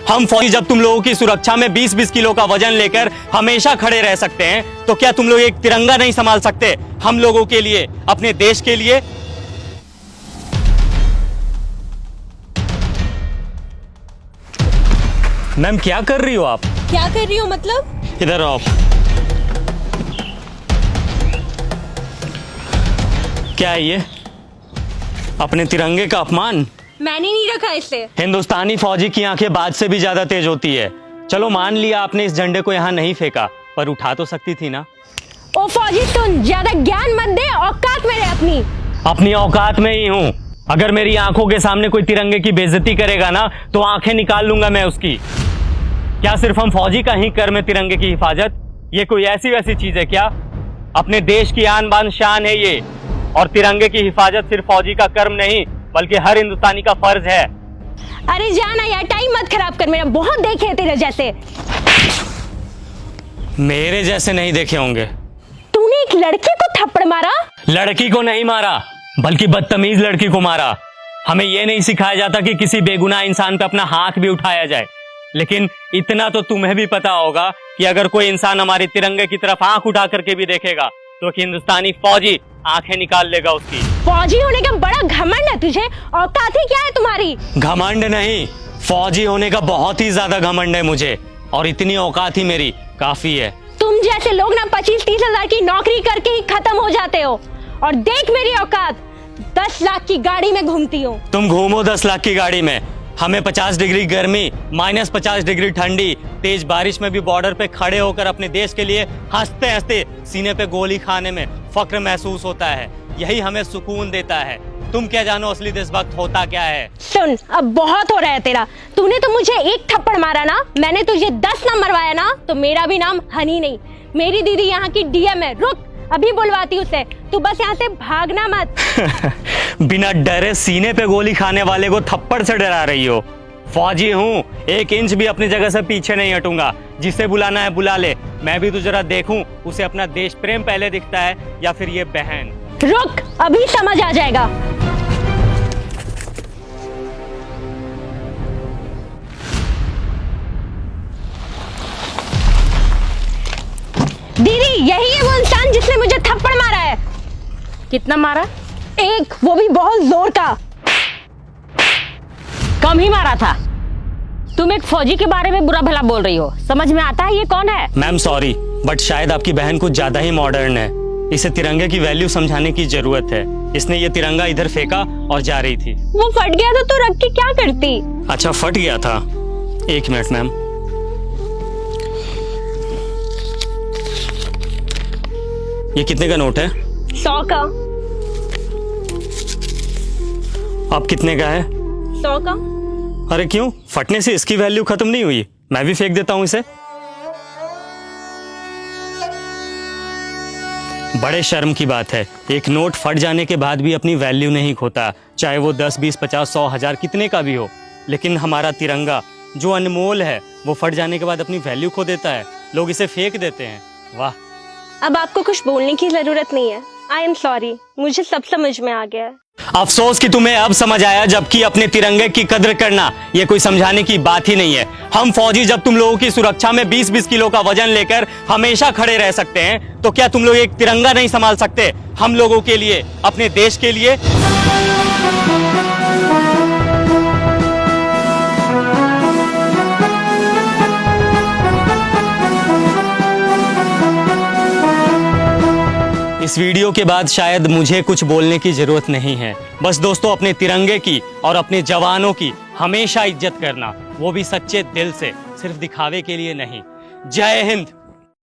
हम फौजी जब तुम लोगों की सुरक्षा में 20-20 किलो का वजन लेकर हमेशा खड़े रह सकते हैं, तो क्या तुम लोग एक तिरंगा नहीं संभाल सकते हम लोगों के लिए, अपने देश के लिए? मैम क्या कर रही हो आप? क्या कर रही हो मतलब? इधर आओ। क्या है ये? अपने तिरंगे का अपमान। मैंने नहीं रखा इसे। हिंदुस्तानी फौजी की आंखें बाज से भी ज्यादा तेज होती है। चलो मान लिया आपने इस झंडे को यहाँ नहीं फेंका, पर उठा तो सकती थी ना। ओ फौजी तुम ज्यादा ज्ञान मत दे, औकात में रह अपनी। अपनी औकात में ही हूँ। अगर मेरी आंखों के सामने कोई तिरंगे की बेइज्जती करेगा ना, तो आंखें निकाल लूंगा मैं उसकी। क्या सिर्फ हम फौजी का ही कर्म है तिरंगे की हिफाजत? ये कोई ऐसी वैसी चीज है क्या? अपने देश की आन बान शान है ये, और तिरंगे की हिफाजत सिर्फ फौजी का कर्म नहीं बल्कि हर हिंदुस्तानी का फर्ज है। अरे जाना यार, टाइम मत खराब कर मेरा, बहुत देखे हैं तेरे जैसे। मेरे जैसे नहीं देखे होंगे। तूने एक लड़के को थप्पड़ मारा? लड़की को नहीं मारा, बल्कि बदतमीज लड़की को मारा। हमें यह नहीं सिखाया जाता कि किसी बेगुनाह इंसान पे अपना हाथ भी उठाया जाए, लेकिन इतना तो तुम्हें भी पता होगा कि अगर कोई इंसान हमारे तिरंगे की तरफ आंख उठा करके भी देखेगा, तो हिंदुस्तानी फौजी आंखें निकाल लेगा उसकी। फौजी होने का बड़ा घमंड है तुझे, औकात ही क्या है तुम्हारी? घमंड नहीं, फौजी होने का बहुत ही ज्यादा घमंड है मुझे, और इतनी औकात ही मेरी काफी है। तुम जैसे लोग ना 25-30 हजार की नौकरी करके ही खत्म हो जाते हो, और देख मेरी औकात, 10 लाख की गाड़ी में घूमती हूँ। तुम घूमो 10 लाख की गाड़ी में, हमें 50 डिग्री गर्मी, -50 डिग्री ठंडी, तेज बारिश में भी बॉर्डर पे खड़े होकर अपने देश के लिए हंसते हंसते सीने पे गोली खाने में फक्र महसूस होता है। यही हमें सुकून देता है। तुम क्या जानो असली देशभक्त होता क्या है? सुन, अब बहुत हो रहा है तेरा। तूने तो मुझे एक थप्पड़ मारा ना, मैंने तुझे 10 ना मरवाया ना, तो मेरा भी नाम हनी नहीं। मेरी दीदी यहाँ की डीएम है। रुक, अभी बुलवाती उसे। तू बस यहाँ से भागना मत। बिना डरे सीने पे गोली खाने वाले को थप्पड़ से डरा रही हो? फौजी हूँ, 1 इंच भी अपनी जगह से पीछे नहीं हटूंगा। जिसे बुलाना है बुला ले। मैं भी तो जरा देखूं उसे अपना देश प्रेम पहले दिखता है या फिर ये बहन। रुक, अभी समझ आ जाएगा। दीदी, यही है वो इंसान जिसने मुझे थप्पड़ मारा है। कितना मारा? एक, वो भी बहुत जोर का। कम ही मारा था। तुम एक फौजी के बारे में बुरा भला बोल रही हो, समझ में आता है ये कौन है? मैम सॉरी, बट शायद आपकी बहन कुछ ज्यादा ही मॉडर्न है। इसे तिरंगे की वैल्यू समझाने की जरूरत है। इसने ये तिरंगा इधर फेंका और जा रही थी। वो फट गया तो तू रख के क्या करती? अच्छा, फट गया था। 1 मिनट मैम। ये कितने का नोट है? 100 का। अब कितने का है? 100 का। अरे क्यों, फटने से इसकी वैल्यू खत्म नहीं हुई? मैं भी फेंक देता हूं इसे। बड़े शर्म की बात है, एक नोट फट जाने के बाद भी अपनी वैल्यू नहीं खोता, चाहे वो 10, 20, 50, 100, 1000 कितने का भी हो। लेकिन हमारा तिरंगा जो अनमोल है, वो फट जाने के बाद अपनी वैल्यू खो देता है। लोग इसे फेंक देते हैं। वाह। अब आपको कुछ बोलने की जरूरत नहीं है। आई एम सॉरी, मुझे सब समझ में आ गया है। अफसोस कि तुम्हें अब समझ आया, जबकि अपने तिरंगे की कद्र करना ये कोई समझाने की बात ही नहीं है। हम फौजी जब तुम लोगों की सुरक्षा में 20-20 किलो का वजन लेकर हमेशा खड़े रह सकते हैं, तो क्या तुम लोग एक तिरंगा नहीं संभाल सकते हम लोगों के लिए, अपने देश के लिए? इस वीडियो के बाद शायद मुझे कुछ बोलने की जरूरत नहीं है। बस दोस्तों, अपने तिरंगे की और अपने जवानों की हमेशा इज्जत करना, वो भी सच्चे दिल से, सिर्फ दिखावे के लिए नहीं। जय हिंद।